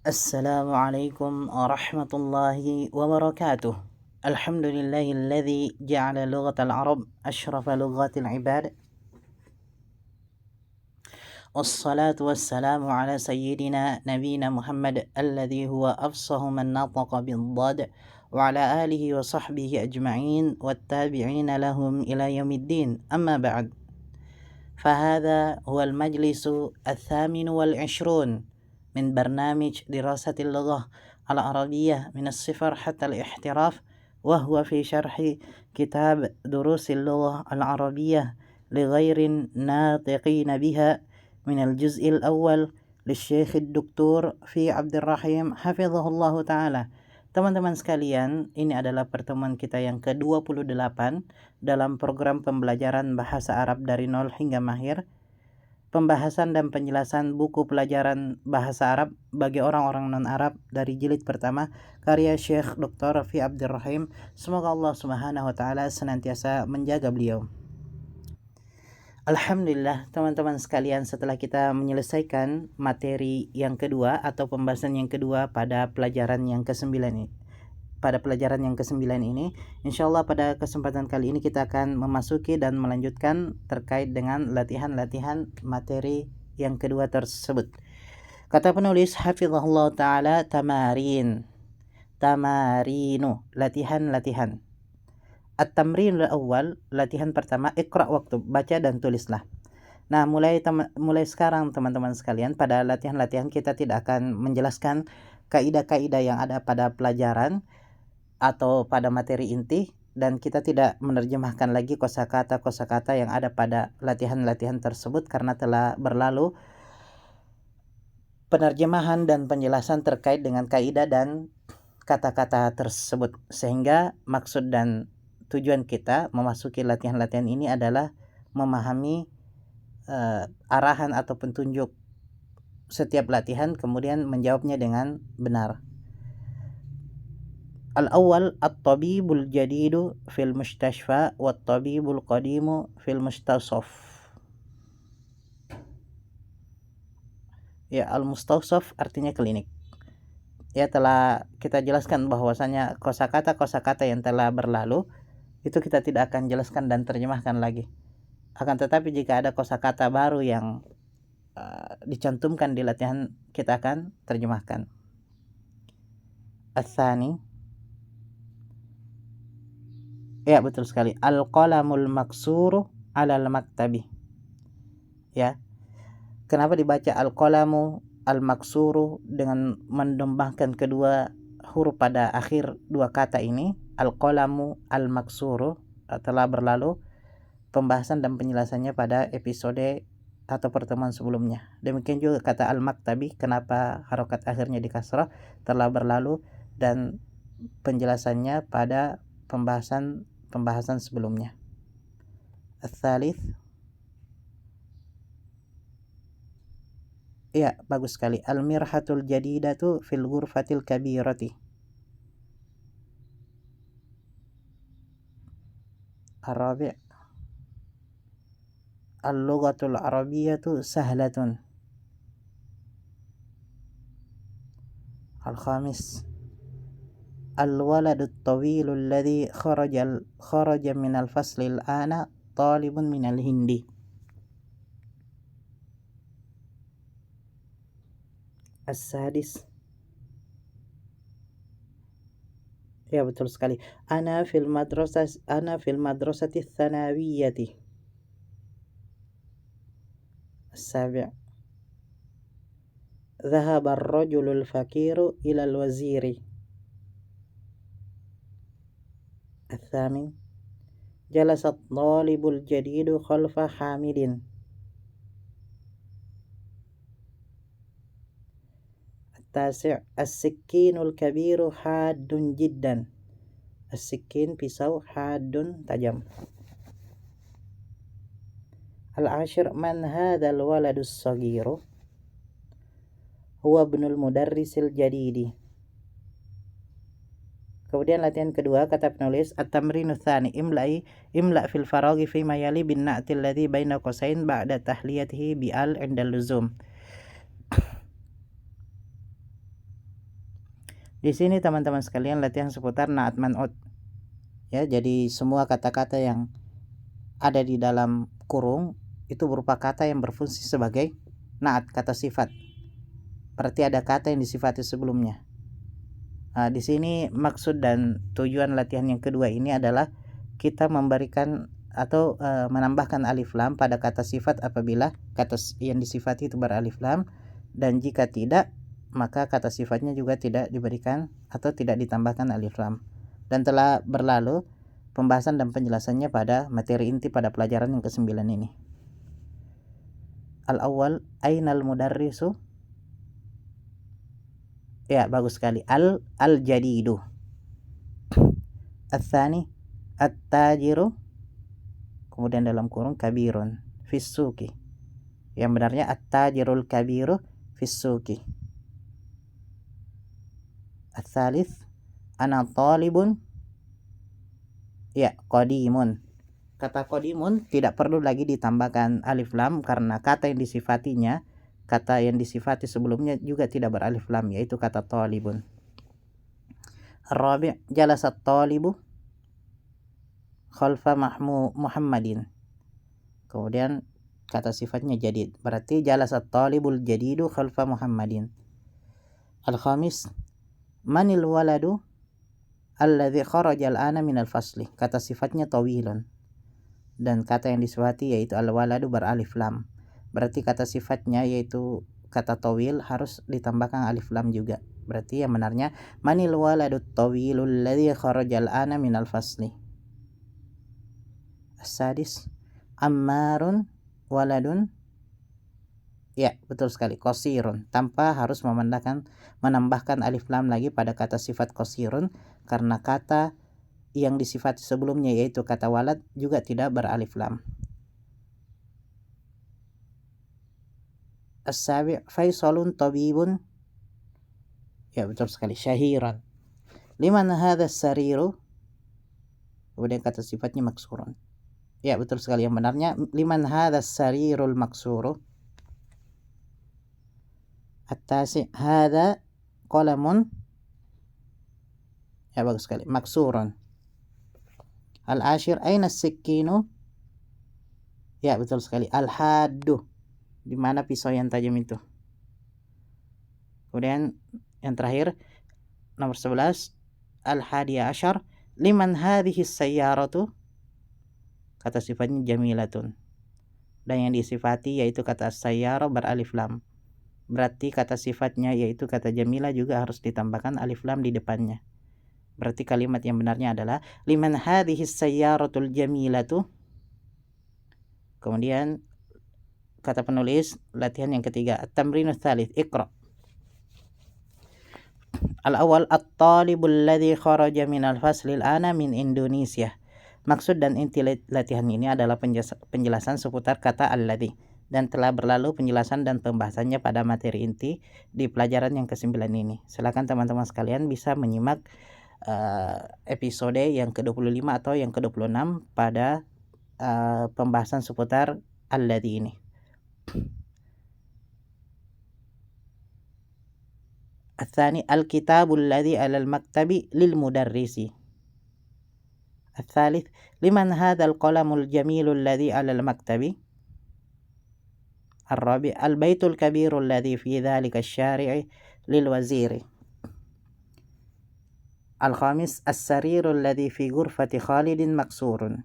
السلام عليكم ورحمة الله وبركاته. الحمد لله الذي جعل لغة العرب أشرف لغات العباد، والصلاة والسلام على سيدنا نبينا محمد الذي هو أفصح من نطق بالضاد، وعلى آله وصحبه أجمعين والتابعين لهم إلى يوم الدين. أما بعد، فهذا هو المجلس 28 من برنامج دراسة اللغة العربية من الصفر حتى الاحتراف، وهو في شرح كتاب دروس اللغة العربية لغير الناطقين بها من الجزء الأول للشيخ الدكتور في عبد الرحيم حفظه الله تعالى. Teman-teman sekalian, ini adalah pertemuan kita yang ke-28 dalam program pembelajaran bahasa Arab dari nol hingga mahir. Pembahasan dan penjelasan buku pelajaran bahasa Arab bagi orang-orang non-Arab dari jilid pertama karya Syekh Dr. Fi Abdurrahim. Semoga Allah Subhanahu wa taala senantiasa menjaga beliau. Alhamdulillah, teman-teman sekalian, setelah kita menyelesaikan materi yang kedua atau pembahasan yang kedua pada pelajaran yang ke-9 ini. Insyaallah pada kesempatan kali ini kita akan memasuki dan melanjutkan terkait dengan latihan-latihan materi yang kedua tersebut. Kata penulis hafizahullah ta'ala, tamarinu, latihan-latihan. At-tamrin al-awwal, latihan pertama, iqra waktu, baca dan tulislah. Nah, mulai sekarang teman-teman sekalian, pada latihan-latihan kita tidak akan menjelaskan kaidah-kaidah yang ada pada pelajaran atau pada materi inti, dan kita tidak menerjemahkan lagi kosakata-kosakata yang ada pada latihan-latihan tersebut karena telah berlalu penerjemahan dan penjelasan terkait dengan kaidah dan kata-kata tersebut, sehingga maksud dan tujuan kita memasuki latihan-latihan ini adalah memahami arahan atau petunjuk setiap latihan, kemudian menjawabnya dengan benar. Al-awwal, at-tabibul jadidu fil mustashfa wat-tabibul qadimu fil mustawsaf. Ya, al-mustawsaf artinya klinik. Ya, telah kita jelaskan bahwasanya kosakata-kosakata yang telah berlalu itu kita tidak akan jelaskan dan terjemahkan lagi. Akan tetapi jika ada kosakata baru yang dicantumkan di latihan, kita akan terjemahkan. Ats-tsani, ya betul sekali, al-qalamul maksuru alal maktabi. Ya, kenapa dibaca al-qalamu al-maksuru dengan mendembangkan kedua huruf pada akhir dua kata ini? Al-qalamu al-maksuru telah berlalu pembahasan dan penjelasannya pada episode atau pertemuan sebelumnya. Demikian juga kata al-maktabi, kenapa harokat akhirnya dikasrah, telah berlalu dan penjelasannya pada pembahasan sebelumnya. Ats-tsalits, ya bagus sekali, al-mirhatul jadidatu fil ghurfatil kabirati. Ar-rabi', al-lughatul arabiyyatu sahlatun. Al-khamis, al-waladut tawilu alladhi kharaja min al-fasli al-ana talibun min al-hindi. As-sadis, ya betul sekali, ana fil madrasati tsanawiyati. As-sabi', dhahaba ar-rajulul fakiru ila al-waziri. Ats-tsamin, jalasa at-talibul jadidu khalfa hamidin. At-tasi', as-sikkinul kabiru haddun jiddan. As-sikkin, pisau, haddun, tajam. Al-ashir, man hadzal waladus saghiru? Huwa ibnul mudarrisil jadidi. Kemudian latihan kedua, kata penulis, at-tamrinu tsani, imla fil faraghi fi ma yali bin na'til ladzi baina qausain ba'da tahliyatihi bi al 'inda luzum. Di sini teman-teman sekalian latihan seputar na'at man'ut. Ya, jadi semua kata-kata yang ada di dalam kurung itu berupa kata yang berfungsi sebagai na'at, kata sifat. Berarti ada kata yang disifati sebelumnya. Di sini maksud dan tujuan latihan yang kedua ini adalah kita memberikan atau menambahkan alif lam pada kata sifat apabila kata yang disifati itu beralif lam, dan jika tidak maka kata sifatnya juga tidak diberikan atau tidak ditambahkan alif lam. Dan telah berlalu pembahasan dan penjelasannya pada materi inti pada pelajaran yang ke-9 ini. Al-awwal, ainal mudarrisu? Ya, bagus sekali. Al-jadidu. Al-thani, at-tajiru, kemudian dalam kurung kabirun fissuki. Yang benarnya at-tajirul kabiru fissuki. Al-thalith, ana talibun, ya, qadimun. Kata qadimun tidak perlu lagi ditambahkan alif lam karena kata yang disifatinya, kata yang disifati sebelumnya juga tidak beralif lam, yaitu kata talibun. Ar-rabi', jalasa talibu khalfa Muhammadin. Kemudian kata sifatnya jadid, berarti jalasa talibul jadidu khalfa Muhammadin. Al-khamis, manil waladu alladhi kharaja al-ana minal fasli. Kata sifatnya tawilun, dan kata yang disifati yaitu al-waladu beralif lam. Berarti kata sifatnya yaitu kata tawil harus ditambahkan alif lam juga. Berarti yang benarnya manil waladu tawilul ladhi kharaja al-ana minal fasli. As-sadis, ammarun waladun, ya, betul sekali, qasirun, tanpa harus menambahkan alif lam lagi pada kata sifat qasirun karena kata yang disifati sebelumnya yaitu kata walad juga tidak beralif lam. As-sabi', faisalun tabibun, ya, betul sekali, syahiran. Liman hadha sariru, kemudian kata sifatnya maksurun. Ya, betul sekali, yang benarnya liman hadha sarirul maksuru. At-tasi', hadha qalamun, ya, bagus sekali, maksurun. Al-ashir, aina as-sikkinu, ya, betul sekali, al-haddu, di mana pisau yang tajam itu. Kemudian yang terakhir nomor 11, al-hadiya asyar, liman hadhihi sayyaratu, kata sifatnya jamilatun, dan yang disifati yaitu kata sayyara beralif lam. Berarti kata sifatnya yaitu kata jamila juga harus ditambahkan alif lam di depannya. Berarti kalimat yang benarnya adalah liman hadhihi sayyaratul jamilatu. Kemudian kata penulis latihan yang ketiga, at-tamrinus tsalits, iqra. Al-awwal, at-talibul ladzi kharaja minal faslil ana min Indonesia. Maksud dan inti latihan ini adalah penjelasan seputar kata alladzi, dan telah berlalu penjelasan dan pembahasannya pada materi inti di pelajaran yang ke-9 ini. Silakan teman-teman sekalian bisa menyimak episode yang ke-25 atau yang ke-26 pada pembahasan seputar alladzi ini. Al-thani, al-kitabul ladzi 'alal maktabi lil mudarrisi. Al-thalith, liman hadzal qalamul jamilul ladzi 'alal maktabi. Al-rabi', al-baitul kabirul ladzi fi dzalika asy-syari'i lil waziri. Al-khamis, as-sarirul ladzi fi ghurfati Khalidin maksurun.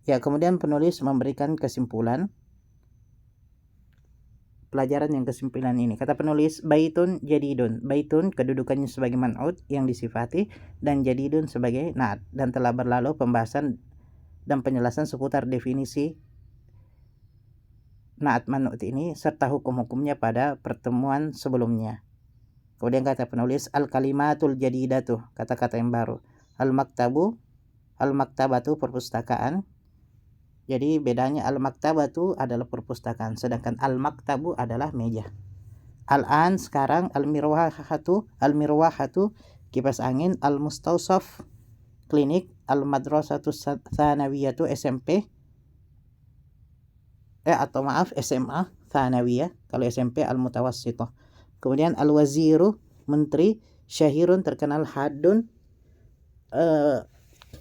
Ya, kemudian penulis memberikan kesimpulan pelajaran yang ke-9 ini. Kata penulis, baitun jadidun. Baitun kedudukannya sebagai man'ut yang disifati, dan jadidun sebagai na'at, dan telah berlalu pembahasan dan penjelasan seputar definisi na'at man'ut ini serta hukum-hukumnya pada pertemuan sebelumnya. Kemudian kata penulis, al-kalimatul jadidatu, kata-kata yang baru. Al-maktabu, al-maktabatu perpustakaan. Jadi bedanya al-maktabatu adalah perpustakaan, sedangkan al-maktabu adalah meja. Al-an sekarang, al-mirwahatu kipas angin, al-mustawsaf klinik, al-madrasatu tsanawiyatu SMP, SMA tsanawiyah, kalau SMP al-mutawassithah. Kemudian al-waziru menteri syahirun terkenal hadun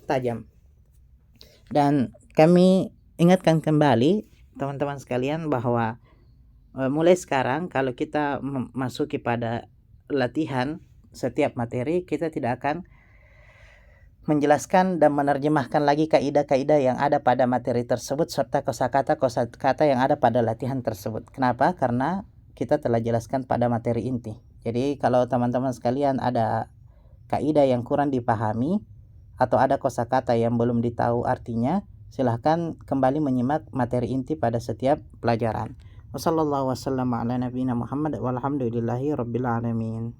tajam. Dan kami ingatkan kembali teman-teman sekalian bahwa mulai sekarang kalau kita memasuki pada latihan setiap materi, kita tidak akan menjelaskan dan menerjemahkan lagi kaidah-kaidah yang ada pada materi tersebut serta kosakata yang ada pada latihan tersebut. Kenapa? Karena kita telah jelaskan pada materi inti. Jadi kalau teman-teman sekalian ada kaidah yang kurang dipahami atau ada kosakata yang belum ditahu artinya, silahkan kembali menyimak materi inti pada setiap pelajaran. Wassallallahu wasallam ala nabiyina Muhammad walhamdulillahi rabbil alamin.